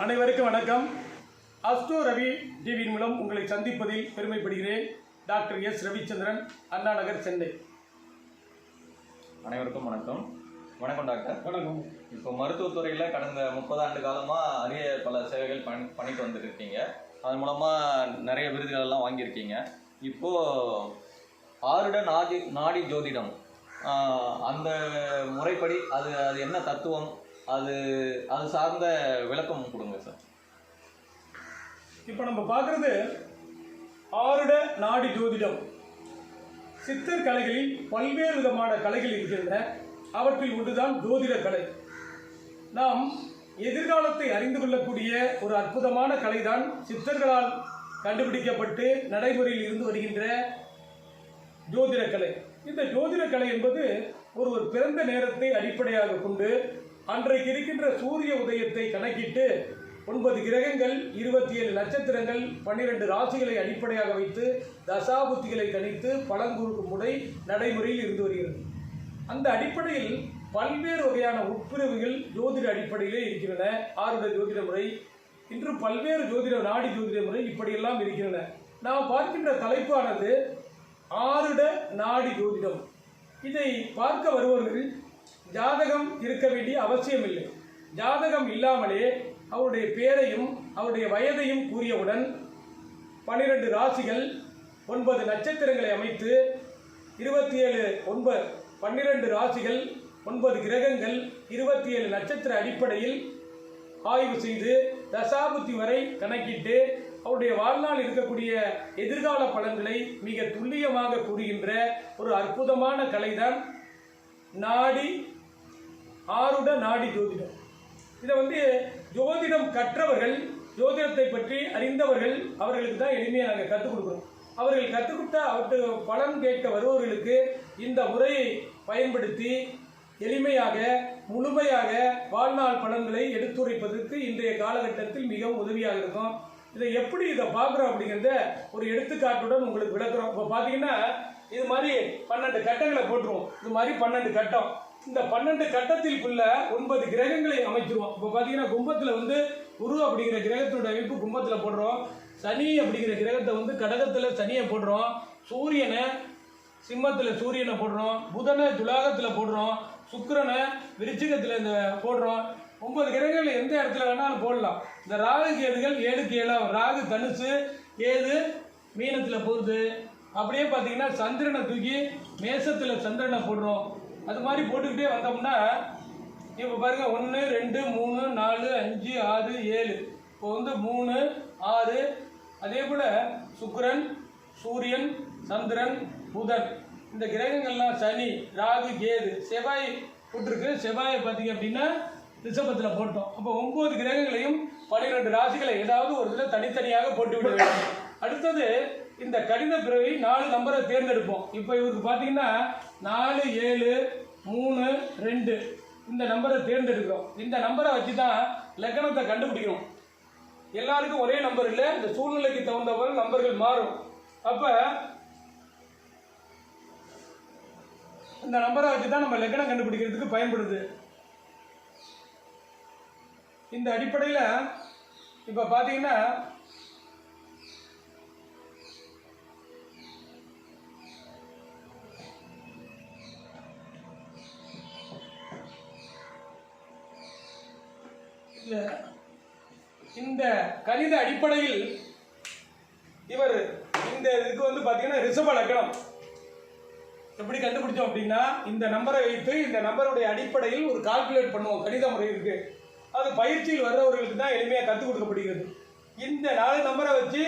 அனைவருக்கும் வணக்கம். Astro Ravi T.V மூலம் உங்களை சந்திப்பதில் பெருமைப்படுகிறேன். Dr.S. Ravichandran, அண்ணா நகர், சென்னை. அனைவருக்கும் வணக்கம். வணக்கம் டாக்டர். வணக்கம். இப்போ மருத்துவத்துறையில் கடந்த 30 ஆண்டு காலமாக அரிய பல சேவைகள் பண்ணிட்டு வந்துருக்கீங்க. அதன் மூலமாக நிறைய விருதுகள் எல்லாம் வாங்கியிருக்கீங்க. இப்போது ஆருட நாடி ஜோதிடம் அந்த முறைப்படி அது என்ன தத்துவம், அது சார்ந்த விளக்கம் கொடுங்க சார். இப்போ நம்ம பார்க்குறது ஆருட நாடி ஜோதிடம். சித்தர் கலைகளில் பல்வேறு விதமான கலைகள் இருக்கின்றன. அவற்றில் ஒன்றுதான் ஜோதிட கலை. நாம் எதிர்காலத்தை அறிந்து கொள்ளக்கூடிய ஒரு அற்புதமான கலைதான் சித்தர்களால் கண்டுபிடிக்கப்பட்டு நடைமுறையில் இருந்து வருகின்ற ஜோதிட கலை. இந்த ஜோதிட கலை என்பது ஒருவர் பிறந்த நேரத்தை அடிப்படையாக கொண்டு அன்றைக்கு இருக்கின்ற சூரிய உதயத்தை கணக்கிட்டு 9 கிரகங்கள், 27 நட்சத்திரங்கள், 12 ராசிகளை அடிப்படையாக வைத்து தசாபுத்திகளை கணித்து பலன் கொடுக்கும் முறை நடைமுறையில் இருந்து வருகிறது. அந்த அடிப்படையில் பல்வேறு வகையான உட்பிரிவுகள் ஜோதிட அடிப்படையிலே இருக்கின்றன. ஆருட ஜோதிட முறை, இன்று பல்வேறு ஜோதிட நாடி ஜோதிட முறை இப்படியெல்லாம் இருக்கின்றன. நாம் பார்க்கின்ற தலைப்பானது ஆருட நாடி ஜோதிடம். இதை பார்க்க வருபவர்கள் ஜாதகம் இருக்க வேண்டிய அவசியமில்லை. ஜாதகம் இல்லாமலே அவருடைய பெயரையும் அவருடைய வயதையும் கூறியவுடன் 12 ராசிகள், 9 நட்சத்திரங்களை அமைத்து 12 ராசிகள், 9 கிரகங்கள், 27 நட்சத்திர அடிப்படையில் ஆய்வு செய்து தசாபுத்தி வரை கணக்கிட்டு அவருடைய வாழ்நாள் இருக்கக்கூடிய எதிர்கால பலன்களை மிக துல்லியமாக கூறுகின்ற ஒரு அற்புதமான கலைதான் ஆருட நாடி ஜோதிடம். இதை ஜோதிடம் கற்றவர்கள், ஜோதிடத்தை பற்றி அறிந்தவர்கள், அவர்களுக்கு தான் எளிமையாக நாங்கள் கற்றுக் கொடுக்குறோம். அவர்கள் கற்றுக்கிட்ட அவற்று பலன் கேட்க வருபவர்களுக்கு இந்த முறையை பயன்படுத்தி எளிமையாக முழுமையாக வாழ்நாள் பலன்களை எடுத்துரைப்பதற்கு இன்றைய காலகட்டத்தில் மிகவும் உதவியாக இருக்கும். இதை பார்க்குறோம் அப்படிங்கிறத ஒரு எடுத்துக்காட்டுடன் உங்களுக்கு விளக்குறோம். இப்போ பார்த்தீங்கன்னா இது மாதிரி 12 கட்டங்களை போட்டுருவோம். இது மாதிரி 12 கட்டம். இந்த 12 கட்டத்திற்குள்ள 9 கிரகங்களை அமைச்சிருவோம். இப்போ பார்த்தீங்கன்னா கும்பத்தில் குரு அப்படிங்கிற கிரகத்தினுடைய அமைப்பு கும்பத்தில் போடுறோம். சனி அப்படிங்கிற கிரகத்தை கடகத்தில் சனியை போடுறோம். சூரியனை சிம்மத்தில் சூரியனை போடுறோம். புதனை துலாகத்தில் போடுறோம். சுக்கிரனை விருச்சிகத்தில் போடுறோம். 9 கிரகங்கள் எந்த இடத்துல வேணாலும் போடலாம். இந்த ராகு கேதுகள் 7க்கு 7, ராகு தனுசு, கேது மீனத்தில் போடுது. அப்படியே பார்த்தீங்கன்னா சந்திரனை தூக்கி மேசத்தில் சந்திரனை போடுறோம். அது மாதிரி போட்டுக்கிட்டே வந்தோம்னா இப்போ பாருங்கள் 1 2 3 4 5 6 7. இப்போ 3 6. அதே போல் சுக்கிரன், சூரியன், சந்திரன், புதன், இந்த கிரகங்கள்லாம் சனி, ராகு, கேது, செவ்வாய் போட்டிருக்கு. செவ்வாயை பார்த்தீங்க அப்படின்னா ரிஷபத்தில் போட்டோம். அப்போ 9 கிரகங்களையும் 12 ராசிகளை ஏதாவது ஒரு இதில் தனித்தனியாக போட்டு விட வேண்டும். அடுத்தது இந்த கடித பிறவி 4 நம்பரை தேர்ந்தெடுப்போம். இப்போ இவருக்கு பார்த்தீங்கன்னா 4 7 3 2 இந்த நம்பரை தேர்ந்தெடுக்கிறோம். இந்த நம்பரை வச்சு தான் லக்னத்தை கண்டுபிடிக்கிறோம். எல்லாருக்கும் ஒரே நம்பர் இல்லை, இந்த சூழ்நிலைக்கு தகுந்தவரை நம்பர்கள் மாறும். அப்போ இந்த நம்பரை வச்சு தான் நம்ம லக்னம் கண்டுபிடிக்கிறதுக்கு பயன்படுது. இந்த அடிப்படையில் இப்போ பார்த்தீங்கன்னா இந்த கணித அடிப்படையில் இவர் இந்த இதுக்கு பார்த்தீங்கன்னா ரிஷப லக்னம் எப்படி கண்டுபிடிச்சோம் அப்படின்னா இந்த நம்பரை வைத்து இந்த நம்பருடைய அடிப்படையில் ஒரு கால்குலேட் பண்ணுவோம். கணித முறை இருக்கு. அது பயிற்சியில் வர்றவர்களுக்கு தான் எளிமையாக கற்றுக் கொடுக்கப்படுகிறது. இந்த 4 நம்பரை வச்சு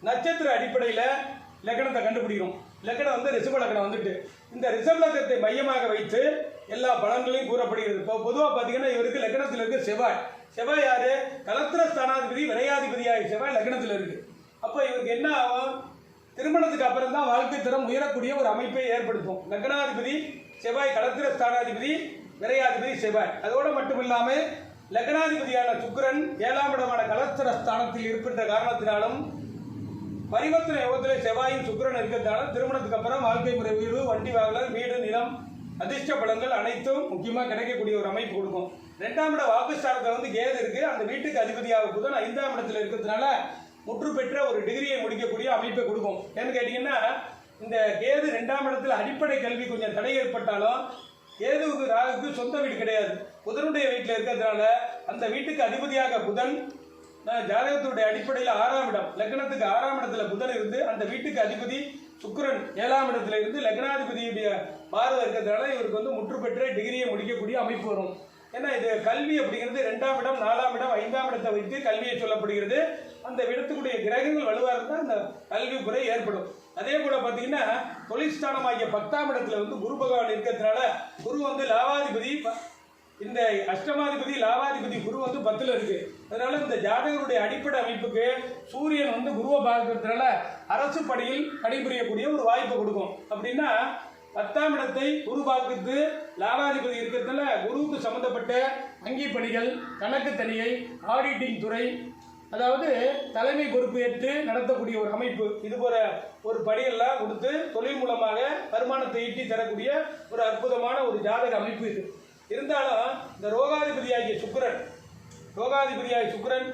நட்சத்திர அடிப்படையில் லக்னத்தை கண்டுபிடிக்கிறோம். லக்னம் ரிஷப லக்னம் இந்த ரிஷப லக்னத்தை மையமாக வைத்து எல்லா பலன்களையும் கூறப்படுகிறது. இப்போ பொதுவாக பார்த்தீங்கன்னா இவருக்கு லக்னத்தில் இருக்கு செவ்வாய். செவ்வாய் யாரு? கலத்திர ஸ்தானாதிபதி, விரையாதிபதியாக செவ்வாய் லக்னத்தில் இருக்கு. அப்போ இவருக்கு என்ன ஆகும்? திருமணத்துக்கு அப்புறம் தான் வாழ்க்கை தரம் உயரக்கூடிய ஒரு அமைப்பை ஏற்படுத்தும். லக்னாதிபதி செவ்வாய், கலத்திர ஸ்தானாதிபதி, விரையாதிபதி செவ்வாய். அதோடு மட்டும் இல்லாமல் லக்னாதிபதியான சுக்கிரன் 7ஆம் இடமான கலத்திர ஸ்தானத்தில் இருக்கின்ற காரணத்தினாலும் பரிவர்த்தனை யோகத்தில் செவ்வாயும் சுக்கிரன் இருக்கிறதால திருமணத்துக்கு அப்புறம் வாழ்க்கை முறை உயர்வு, வண்டி வாகனம், வீடு, நிலம், அதிர்ஷ்ட பலன்கள் அனைத்தும் முக்கியமாக கிடைக்கக்கூடிய ஒரு அமைப்பு கொடுக்கும். 2ஆம் இட வாக்குஸ்தானத்தில் வந்து கேது இருக்கு. அந்த வீட்டுக்கு அதிபதியாக புதன் 5ஆம் இடத்துல இருக்கிறதுனால முற்று பெற்ற ஒரு டிகிரியை முடிக்கக்கூடிய அமைப்பை கொடுக்கும். ஏன்னு கேட்டீங்கன்னா, இந்த கேது 2ஆம் இடத்துல அடிப்படை கல்வி கொஞ்சம் தடை ஏற்பட்டாலும் கேதுவுக்கு ராகுக்கு சொந்த வீடு கிடையாது, புதனுடைய வீட்டில் இருக்கிறதுனால அந்த வீட்டுக்கு அதிபதியாக புதன் ஜாதகத்துடைய அடிப்படையில் 6ஆம் இடம், லக்னத்துக்கு 6ஆம் இடத்துல புதன் இருந்து அந்த வீட்டுக்கு அதிபதி சுக்கிரன் 7ஆம் இடத்துல இருந்து லக்னாதிபதியுடைய பார்வை இருக்கிறதுனால இவருக்கு வந்து முற்று பெற்ற டிகிரியை முடிக்கக்கூடிய அமைப்பு வரும். ஏன்னா இது கல்வி அப்படிங்கிறது 2ஆம் இடம், 4ஆம் இடம், 5ஆம் இடத்தை வைத்து கல்வியை சொல்லப்படுகிறது. அந்த இடத்துக்குடைய கிரகங்கள் வலுவாக இருந்தால் அந்த கல்வி முறை ஏற்படும். அதே போல பார்த்தீங்கன்னா தொழில்ஸ்தானமாகிய 10ஆம் இடத்துல வந்து குரு பகவான் இருக்கிறதுனால குரு வந்து லாபாதிபதி, இந்த அஷ்டமாதிபதி லாபாதிபதி குரு வந்து 10ல் இருக்கு. அதனால இந்த ஜாதகருடைய அடிப்படை அமைப்புக்கு சூரியன் வந்து குருவை பார்க்கறதுனால அரசு பணியில் பணிபுரியக்கூடிய ஒரு வாய்ப்பை கொடுக்கும். அப்படின்னா 10ஆம் இடத்தை குரு பார்க்கிறது, லாபாதிபதி இருக்கிறதுனால குருவுக்கு சம்பந்தப்பட்ட வங்கி பணிகள், கணக்கு தணிகை, ஆடிட்டிங் துறை, அதாவது தலைமை பொறுப்பு ஏற்று நடத்தக்கூடிய ஒரு அமைப்பு, இது போல ஒரு பணியெல்லாம் கொடுத்து தொழில் மூலமாக வருமானத்தை ஈட்டி தரக்கூடிய ஒரு அற்புதமான ஒரு ஜாதக அமைப்பு இது. இருந்தாலும் இந்த ரோகாதிபதியாகிய சுக்கிரன்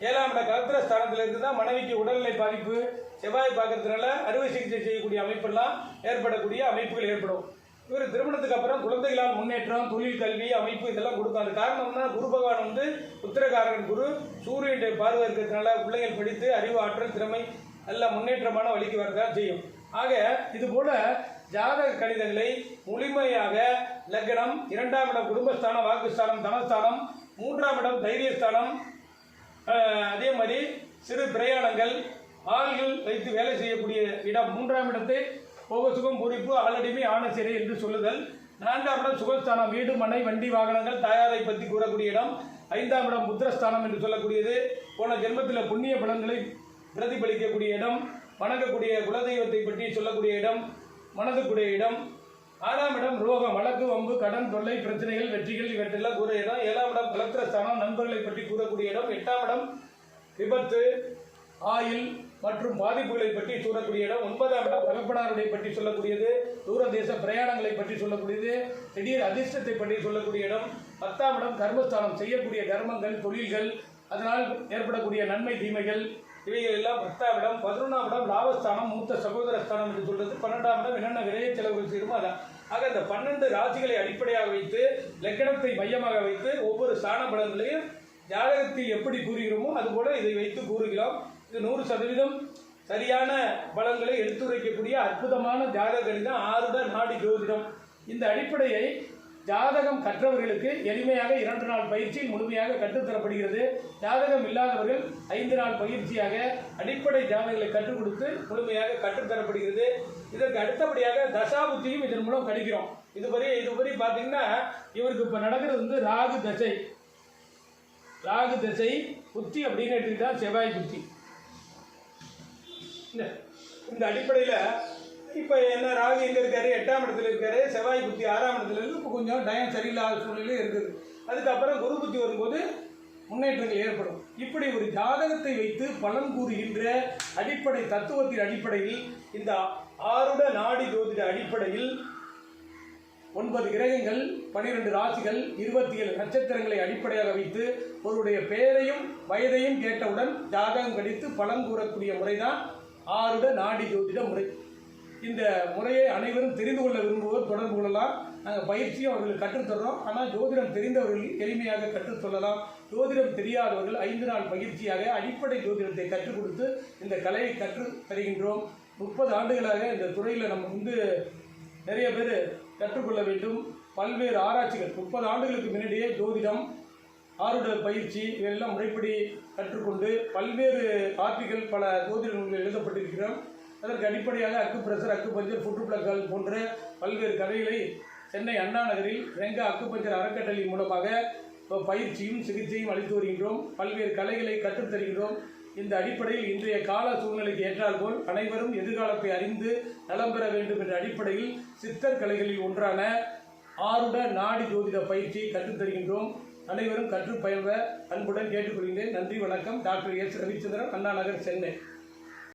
7ஆம் இட கலத்திர ஸ்தானத்தில் இருந்து தான் மனைவிக்கு உடல்நிலை பாதிப்பு, செவ்வாய் பார்க்கறதுனால அறுவை சிகிச்சை செய்யக்கூடிய அமைப்பெல்லாம் ஏற்படக்கூடிய அமைப்புகள் ஏற்படும். இவர் திருமணத்துக்கு அப்புறம் குழந்தைகளால் முன்னேற்றம், தொழில், கல்வி அமைப்பு இதெல்லாம் கொடுக்கும். அது காரணம்னா குரு பகவான் வந்து உத்திரகாரகன் குரு, சூரியனுடைய பார்வை இருக்கிறதுனால பிள்ளைகள் படித்து அறிவு, ஆற்றல், திறமை எல்லாம் முன்னேற்றமான வழிக்கு வரதான் செய்யும். ஆக இது போல ஜாதக கணிதங்களை முழுமையாக லக்னம், 2ஆம் இடம் குடும்பஸ்தானம், வாக்குஸ்தானம், தனஸ்தானம், 3ஆம் இடம் தைரியஸ்தானம், அதே மாதிரி சிறு பிரயாணங்கள், ஆள்கள் வைத்து வேலை செய்யக்கூடிய இடம், 3ஆம் இடத்தை போகசுகம், பூரிப்பு, ஆளடிமை, ஆனசிறை என்று சொல்லுதல், 4ஆம் இடம் சுகஸ்தானம், வீடு, மனை, வண்டி, வாகனங்கள், தாயாரை பற்றி கூறக்கூடிய இடம், 5ஆம் இடம் புத்திரஸ்தானம் என்று சொல்லக்கூடியது, போன ஜென்மத்தில் புண்ணிய பலன்களை பிரதிபலிக்கக்கூடிய இடம், வணங்கக்கூடிய குலதெய்வத்தை பற்றி சொல்லக்கூடிய இடம், மனதுக்குடைய இடம், 6ஆம் இடம் ரோகம், வழக்கு, வம்பு, கடன், தொல்லை, பிரச்சனைகள், வெற்றிகள் இவற்றெல்லாம் கூற இடம், 7ஆம் இடம் கலத்திரஸ்தானம், நண்பர்களை பற்றி கூறக்கூடிய இடம், 8ஆம் இடம் விபத்து, ஆயில் மற்றும் பாதிப்புகளை பற்றி சொல்லக்கூடிய இடம், 9ஆம் இடம் தகப்பனாருடைய பற்றி சொல்லக்கூடியது, தூர தேச பிரயாணங்களை பற்றி சொல்லக்கூடியது, திடீர் அதிர்ஷ்டத்தை பற்றி சொல்லக்கூடிய இடம், 10ஆம் இடம் கர்மஸ்தானம், செய்யக்கூடிய கர்மங்கள், தொழில்கள், அதனால் ஏற்படக்கூடிய நன்மை, தீமைகள் இவைகள் எல்லாம் 10ஆம் இடம். 11ஆம் இடம் லாபஸ்தானம், மூத்த சகோதர ஸ்தானம் என்று சொல்றது. 12ஆம் இடம் என்னென்ன விரைய செலவுகள் செய்யுமோ அதான். ஆக இந்த 12 ராசிகளை அடிப்படையாக வைத்து லக்கணத்தை மையமாக வைத்து ஒவ்வொரு ஸ்தான பலன்களையும் ஜாதகத்தில் எப்படி கூறுகிறோமோ அதுபோல இதை வைத்து கூறுகிறோம். இது 100% சரியான பலன்களை எடுத்துரைக்கக்கூடிய அற்புதமான ஜாதக கணிதம், ஆருட நாடி ஜோதிடம். இந்த அடிப்படையை ஜாதகம் கற்றவர்களுக்கு எளிமையாக 2 நாள் பயிற்சியில் முழுமையாக கற்றுத்தரப்படுகிறது. ஜாதகம் இல்லாதவர்கள் 5 நாள் பயிற்சியாக அடிப்படை ஜாதகங்களை கற்றுக் கொடுத்து முழுமையாக கற்றுத்தரப்படுகிறது. இதற்கு அடுத்தபடியாக தசாபுத்தியும் இதன் மூலம் கணிக்கிறோம். இதுவரை பார்த்தீங்கன்னா இவருக்கு இப்போ நடக்கிறது வந்து ராகு தசை புத்தி அப்படின்னு எடுத்துக்கிட்டா செவ்வாய் புத்தி. இந்த அடிப்படையில் இப்போ என்ன ராகு எங்கே இருக்காரு, 8ஆம் இடத்துல இருக்காரு, செவ்வாய் புத்தி 6ஆம் இடத்துல இருக்கு. இப்போ கொஞ்சம் டயம் சரியில்லாத சூழ்நிலையில் இருக்குது. அதுக்கப்புறம் குரு புத்தி வரும்போது முன்னேற்றங்கள் ஏற்படும். இப்படி ஒரு ஜாதகத்தை வைத்து பலன் கூறுகின்ற அடிப்படை தத்துவத்தின் அடிப்படையில் இந்த ஆருட நாடி ஜோதிட அடிப்படையில் 9 கிரகங்கள், 12 ராசிகள், 27 நட்சத்திரங்களை அடிப்படையாக வைத்து ஒருவருடைய பெயரையும் வயதையும் கேட்டவுடன் ஜாதகம் கணித்து பலன் கூறக்கூடிய முறைதான் ஆருட நாடி ஜோதிட முறை. இந்த முறையை அனைவரும் தெரிந்து கொள்ள விரும்புவோர் தொடர்பு கொள்ளலாம். நாங்கள் பயிற்சியும் அவர்களுக்கு கற்றுத்தர்றோம். ஆனால் ஜோதிடம் தெரிந்தவர்கள் எளிமையாக கற்றுச் சொல்லலாம். ஜோதிடம் தெரியாதவர்கள் 5 நாள் பயிற்சியாக அடிப்படை ஜோதிடத்தை கற்றுக் கொடுத்து இந்த கலையை கற்றுத் தருகின்றோம். 30 ஆண்டுகளாக இந்த துறையில் நம்ம வந்து நிறைய பேர் கற்றுக்கொள்ள வேண்டும். பல்வேறு ஆராய்ச்சிகள் 30 ஆண்டுகளுக்கு முன்னாடியே ஜோதிடம், ஆருட பயிற்சி இவையெல்லாம் முறைப்படி கற்றுக்கொண்டு பல்வேறு ஆர்டிகள் பல ஜோதிட நூல்கள் எழுதப்பட்டிருக்கிறோம். அதற்கு அடிப்படையாக அக்குப்ரெஷர், அக்குபஞ்சர், ஃபுட்பிளக்கால் போன்ற பல்வேறு கதைகளை சென்னை அண்ணா நகரில் ரெங்கா அக்குபஞ்சர் அறக்கட்டளை மூலமாக பயிற்சியும் சிகிச்சையும் அளித்து வருகின்றோம். பல்வேறு கலைகளை கற்றுத்தருகின்றோம். இந்த அடிப்படையில் இன்றைய கால சூழ்நிலைக்கு ஏற்றாற்போல் அனைவரும் எதிர்காலத்தை அறிந்து நலம் பெற வேண்டும் என்ற அடிப்படையில் சித்தர் கலைகளில் ஒன்றான ஆருட நாடி ஜோதிட பயிற்சியை கற்றுத்தருகின்றோம். அனைவரும் கற்று பயின்ற அன்புடன் கேட்டுக்கொள்கிறேன். நன்றி, வணக்கம். Doctor S. ரவிச்சந்திரன், அண்ணா நகர், சென்னை.